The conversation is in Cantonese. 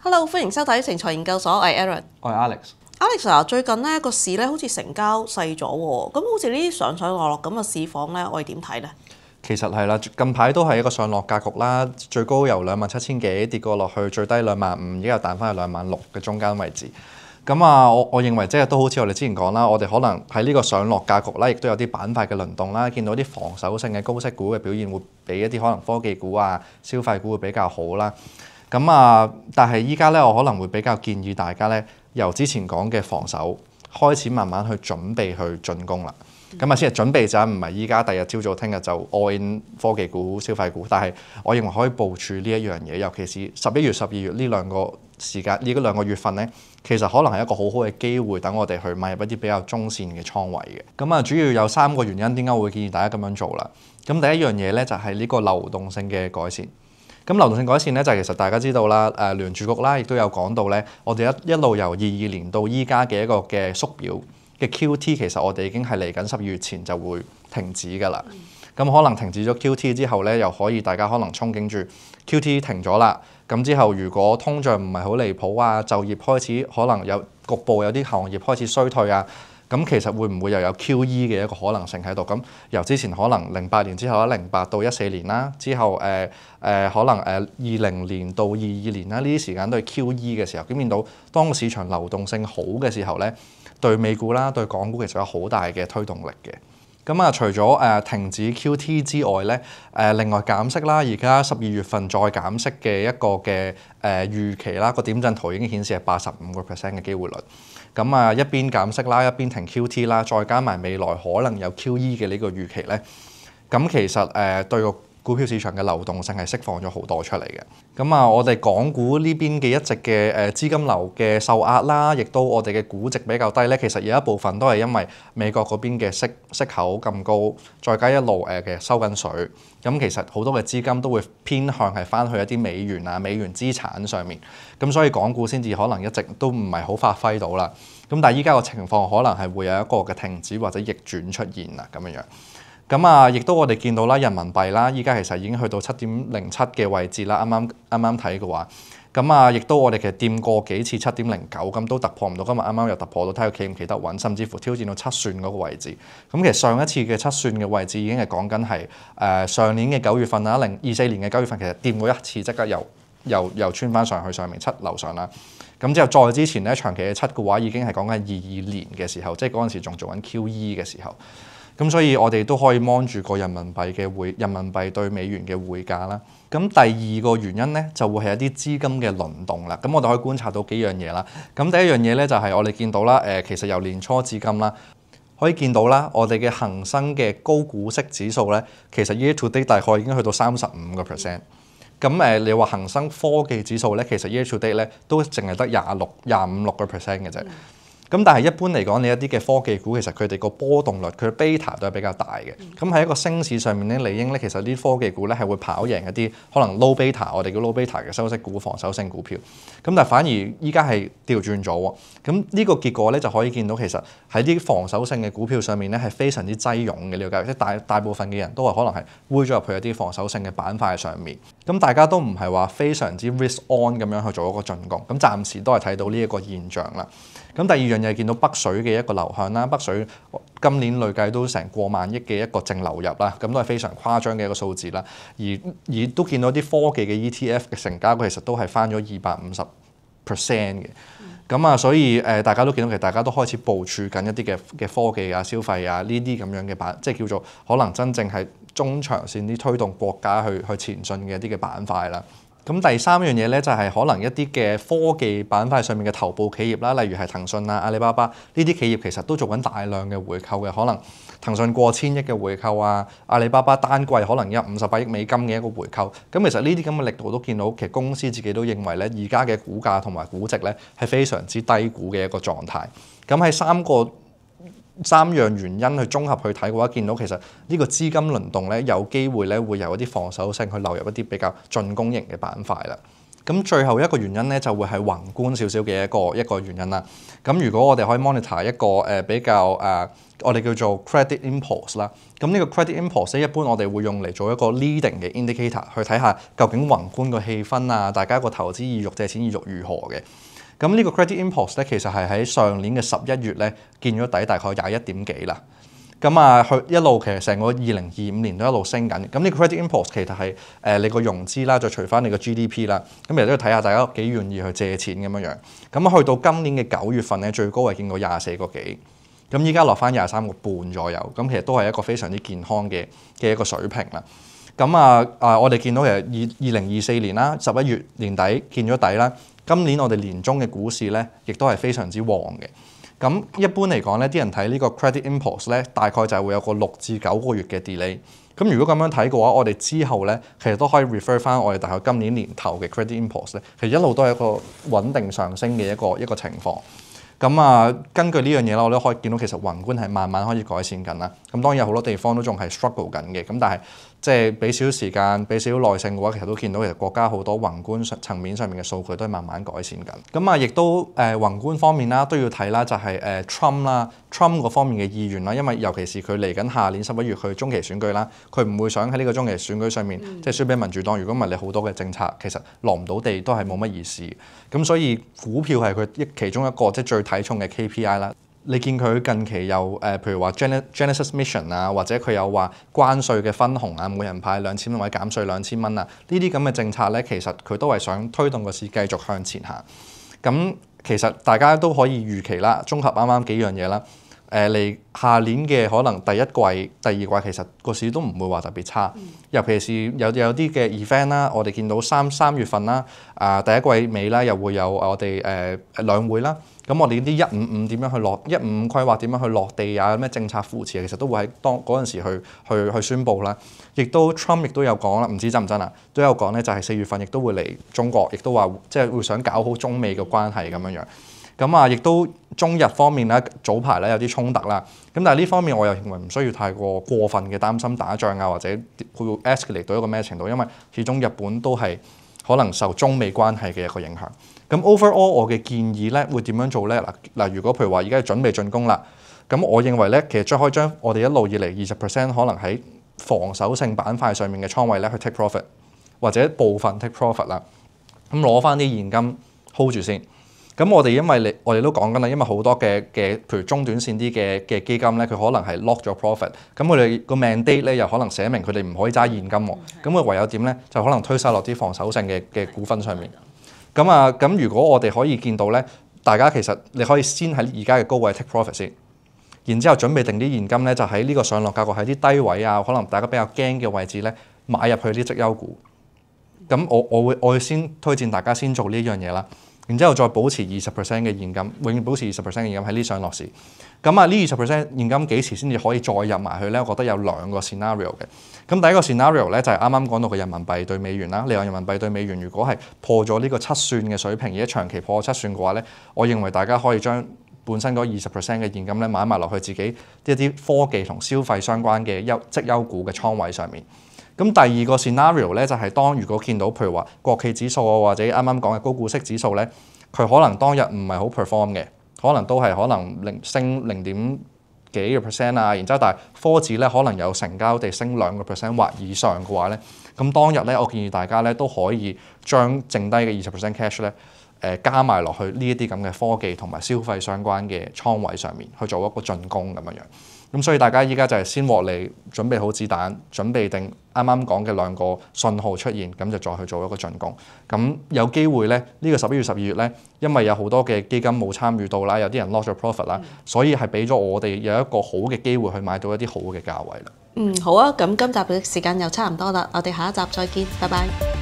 Hello，歡迎收睇成才研究所，我係 Aaron，我係 Alex。Alex 啊，最近呢個市咧好似成交細咗喎，咁好似呢啲上上落落咁嘅市況咧，我哋點睇呢？其實係啦，近排都係一個上落格局啦，最高由27,000幾跌過落去，最低25,000，而家又彈翻去26,000嘅中間位置。咁啊，我認為即係都好似我哋之前講啦，我哋可能喺呢個上落格局啦，亦都有啲板塊嘅輪動啦，見到啲防守性嘅高息股嘅表現會比一啲可能科技股啊、消費股會比較好啦。咁啊，但係依家咧，我可能會比較建議大家咧，由之前講嘅防守開始，慢慢去準備去進攻啦。咁啊，先係準備就唔係依家第日朝早聽日就 all in 科技股、消費股，但係我認為可以部署呢一樣嘢，尤其是11月、12月呢兩個時間，呢兩個月份咧，其實可能係一個好好嘅機會，等我哋去買入一啲比較中線嘅倉位嘅。咁啊，主要有3個原因點解我會建議大家咁樣做啦。咁第一樣嘢咧就係呢個流動性嘅改善。咁流動性改善咧，就係其實大家知道啦，聯儲局啦，亦都有講到咧，我哋一路由22年到依家嘅一個嘅縮表嘅 QT， 其實我哋已經係嚟緊12月前就會停止㗎啦。咁可能停止咗 QT 之後咧，又可以大家可能憧憬住 QT 停咗啦。咁之後如果通脹唔係好離譜啊，就業開始可能有局部有啲行業開始衰退啊。咁其實會唔會又有 QE 嘅一個可能性喺度？咁由之前可能08年之後啦，08到14年啦，之後可能20年到22年啦，呢啲時間都係 QE 嘅時候，咁見到當個市場流動性好嘅時候咧，對美股啦、對港股其實有好大嘅推動力嘅。咁啊，除咗停止 QT 之外咧，另外減息啦，而家12月份再減息嘅一個嘅預期啦，個點陣圖已經顯示係85% 嘅機會率。咁啊，一邊減息啦，一邊停 QT 啦，再加埋未來可能有 QE 嘅呢個預期咧，咁其實對個股票市場嘅流動性係釋放咗好多出嚟嘅。咁啊，我哋港股呢邊嘅一直嘅資金流嘅受壓啦，亦都我哋嘅估值比較低咧。其實有一部分都係因為美國嗰邊嘅息口咁高，再加一路嘅收緊水。咁其實好多嘅資金都會偏向係翻去一啲美元啊、美元資產上面。咁所以港股先至可能一直都唔係好發揮到啦。咁但係依家個情況可能係會有一個嘅停止或者逆轉出現啦，咁樣樣。咁啊，亦都我哋見到啦，人民幣啦，依家其實已經去到7.07嘅位置啦。啱啱睇嘅話，咁啊，亦都我哋其實掂過幾次7.09，咁都突破唔到。今日啱啱又突破到，睇佢企唔企得穩，甚至乎挑戰到7算嗰個位置。咁其實上一次嘅7算嘅位置已經係講緊係上年嘅9月份啦，24年嘅9月份其實掂過一次，即刻又穿翻上去上面7樓上啦。咁之後再之前咧，長期嘅7嘅話已經係講緊22年嘅時候，即係嗰陣時仲做緊 QE 嘅時候。咁所以我哋都可以望住個人民幣對美元嘅匯價啦。咁第二個原因咧，就會係一啲資金嘅輪動啦。咁我哋可以觀察到幾樣嘢啦。咁第一樣嘢咧就係我哋見到啦，其實由年初至今啦，可以見到啦，我哋嘅恒生嘅高股息指數咧，其實 year to date 大概已經去到35%。咁你話恒生科技指數咧，其實 year to date 咧都淨係得25.6% 嘅啫。咁但係一般嚟講，你一啲嘅科技股其實佢哋個波動率，佢嘅 beta 都係比較大嘅。咁喺一個升市上面咧，理應咧其實啲科技股咧係會跑贏一啲可能 low beta， 我哋叫 low beta 嘅收息股、防守性股票。咁但係反而依家係調轉咗喎。咁呢個結果咧就可以見到，其實喺啲防守性嘅股票上面咧係非常之擠擁嘅了解，即係大部分嘅人都係可能係匯咗入去一啲防守性嘅板塊上面。咁大家都唔係話非常之 risk on 咁樣去做一個進攻。咁暫時都係睇到呢一個現象啦。咁第二樣嘢見到北水嘅一個流向啦，北水今年累計都成過萬億嘅一個淨流入啦，咁都係非常誇張嘅一個數字啦。而都見到啲科技嘅 ETF 嘅成交，其實都係翻咗250% 嘅。咁啊，所以大家都見到其實大家都開始部署緊一啲嘅科技啊、消費啊呢啲咁樣嘅板，即係叫做可能真正係中長線啲推動國家去前進嘅一啲嘅板塊啦。咁第三樣嘢咧就係可能一啲嘅科技板塊上面嘅頭部企業啦，例如係騰訊啊、阿里巴巴呢啲企業其實都做緊大量嘅回購嘅，可能騰訊過千億嘅回購啊，阿里巴巴單季可能有58億美金嘅一個回購。咁其實呢啲咁嘅力度都見到，其實公司自己都認為咧，而家嘅股價同埋估值咧係非常之低估嘅一個狀態。咁喺三樣原因去綜合去睇嘅話，見到其實呢個資金輪動咧有機會咧會由一啲防守性去流入一啲比較進攻型嘅板塊啦。咁最後一個原因咧就會係宏觀少少嘅一個原因啦。咁如果我哋可以 monitor 一個比較我哋叫做 credit impulse 啦。咁呢個 credit impulse 咧，一般我哋會用嚟做一個 leading 嘅 indicator 去睇下究竟宏觀個氣氛啊，大家個投資意欲、借錢意欲如何嘅。咁呢個 credit impulse 咧，其實係喺上年嘅11月咧見咗底，大概21點幾啦。咁啊，佢一路其實成個2025年都一路升緊。咁呢個 credit impulse 其實係你個融資啦，再除翻你個 GDP 啦。咁其實都要睇下大家幾願意去借錢咁樣樣。咁去到今年嘅9月份咧，最高係見過24個幾。咁依家落翻23個半左右。咁其實都係一個非常之健康嘅一個水平啦。咁我哋見到其實2024年啦，11月年底見咗底啦。今年我哋年中嘅股市咧，亦都係非常之旺嘅。咁一般嚟講咧，啲人睇呢個 credit impulse 咧，大概就係會有個6至9個月嘅 delay。咁如果咁樣睇嘅話，我哋之後咧，其實都可以 refer 翻我哋大概今年年頭嘅 credit impulse 咧，其實一路都係一個穩定上升嘅一個情況。咁根據呢樣嘢啦，我哋都可以見到其實宏觀係慢慢可以改善緊啦。咁當然有好多地方都仲係 struggle 緊嘅。咁但係即係俾少少時間、俾少少耐性嘅話，其實都見到其實國家好多宏觀層面上面嘅數據都係慢慢改善緊。咁亦都宏觀方面啦，都要睇啦，就係Trump 啦，Trump 嗰方面嘅意願啦。因為尤其是佢嚟緊下年11月去中期選舉啦，佢唔會想喺呢個中期選舉上面即係輸俾民主黨。如果唔係，你好多嘅政策其實落唔到地都係冇乜意思。咁所以股票係佢其中一個即係最睇重嘅 KPI 啦。你見佢近期有譬如話 Genesis Mission 啊，或者佢有話關稅嘅分紅啊，每人派2000蚊或者減稅2000蚊啊，呢啲咁嘅政策咧，其實佢都係想推動個市繼續向前行。咁其實大家都可以預期啦，綜合啱啱幾樣嘢啦。嚟下年嘅可能第一季、第二季，其實個市都唔會話特別差。尤其是有啲嘅 event 啦，我哋見到三月份啦，第一季尾啦，又會有我哋兩會啦。咁我哋啲155點樣去落155規劃點樣去落地啊？咩政策扶持其實都會喺嗰陣時去宣佈啦。亦都 Trump 亦都有講啦，唔知真唔真啊？都有講咧，就係4月份亦都會嚟中國，亦都話即係會想搞好中美嘅關係咁樣樣。咁亦都中日方面咧，早排咧有啲衝突啦。咁但係呢方面我又認為唔需要太過分嘅擔心打仗啊，或者會 escalate 到一個咩程度，因為始終日本都係可能受中美關係嘅一個影響。咁 overall 我嘅建議咧會點樣做咧？嗱，如果譬如話而家準備進攻啦，咁我認為咧其實可以將我哋一路以嚟20% 可能喺防守性板塊上面嘅倉位咧去 take profit， 或者部分 take profit 啦，咁攞翻啲現金 hold 住先。咁我哋都講緊啦，因為好多嘅譬如中短線啲嘅基金咧，佢可能係 lock 咗 profit， 咁佢哋個 mandate 咧又可能寫明佢哋唔可以揸現金喎，咁佢唯有點咧就可能推晒落啲防守性嘅股份上面。咁如果我哋可以見到咧，大家其實你可以先喺而家嘅高位 take profit 先，然之後準備定啲現金咧，就喺呢個上落格局喺啲低位啊，可能大家比較驚嘅位置咧買入去啲績優股。咁我會先推薦大家先做呢樣嘢啦。然之後再保持20% 嘅現金，永遠保持20% 嘅現金喺呢上落市。呢20% 現金幾時先至可以再入埋去咧？我覺得有2個 scenario 嘅。咁第一個 scenario 咧就係啱啱講到嘅人民幣對美元啦。你話人民幣對美元如果係破咗呢個7算嘅水平，而家長期破7算嘅話咧，我認為大家可以將本身嗰20% 嘅現金咧買埋落去自己一啲科技同消費相關嘅績優股嘅倉位上面。咁第二個 scenario 咧就係當如果見到譬如話國企指數啊，或者啱啱講嘅高股息指數咧，佢可能當日唔係好 perform 嘅，可能都係升0.幾個 percent 啊，然之後但係科指咧可能有成交地升2個 percent 或以上嘅話咧，咁當日咧我建議大家咧都可以將剩低嘅20% cash 咧加埋落去呢一啲咁嘅科技同埋消費相關嘅倉位上面去做一個進攻咁樣樣。咁所以大家依家就係先獲利，準備好子彈，準備定啱啱講嘅2個信號出現，咁就再去做一個進攻。咁有機會咧，呢個11月、12月咧，因為有好多嘅基金冇參與到啦，有啲人 lost 咗 profit 啦，所以係俾咗我哋有一個好嘅機會去買到一啲好嘅價位啦。好啊，咁今集嘅時間又差唔多啦，我哋下一集再見，拜拜。